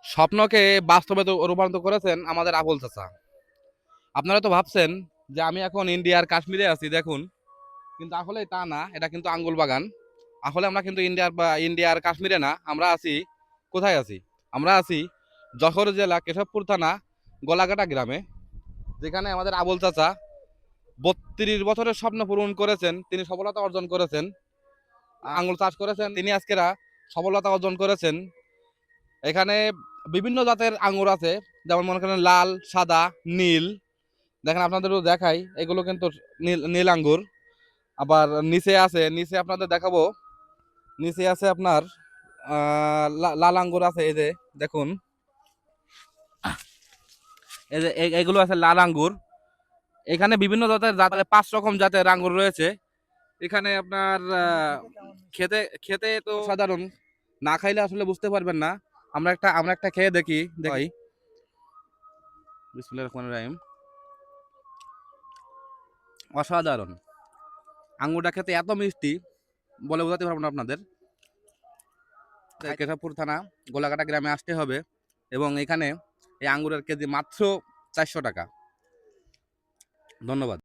স্বপ্নকে বাস্তবে তো রূপান্তর করেছেন আমাদের আবুল চাচা। আপনারা তো ভাবছেন যে আমি এখন ইন্ডিয়ার কাশ্মীরে আছি দেখুন, কিন্তু আসলে তা না, এটা কিন্তু আঙ্গুল বাগান। আসলে আমরা কিন্তু ইন্ডিয়ার কাশ্মীরে না, আমরা আছি কোথায় আছি? আমরা আছি যশোর জেলা কেশবপুর থানা গলাকাটা গ্রামে, যেখানে আমাদের আবুল চাচা 32 বছরের স্বপ্ন পূরণ করেছেন। তিনি সফলতা অর্জন করেছেন, আঙ্গুল চাষ করেছেন, তিনি আজকেরা সফলতা অর্জন করেছেন। এখানে বিভিন্ন জাতের আঙ্গুর আছে, যেমন মনে করেন লাল, সাদা, নীল। দেখেন আপনাদেরও দেখাই, এগুলো কিন্তু নীল নীল আঙ্গুর। আবার নিচে আপনাদের দেখাবো, নিচে আছে আপনার লাল আঙ্গুর আছে, এই যে দেখুন, এই যে এগুলো আছে লাল আঙ্গুর। এখানে বিভিন্ন জাতের 5 রকম জাতের আঙ্গুর রয়েছে। এখানে আপনার খেতে খেতে তো সাধারণ, না খাইলে আসলে বুঝতে পারবেন না। আমরা একটা খেয়ে দেখি দেখাই। বিসমিল্লাহির রহমানির রহিম। অসাধারণ, আঙ্গুরটা খেতে এত মিষ্টি বলে বোঝাতে পারবো না আপনাদের। কেশবপুর থানা গোলাঘাটা গ্রামে আসতে হবে, এবং এখানে এই আঙ্গুরের কেজি মাত্র 400 টাকা। ধন্যবাদ।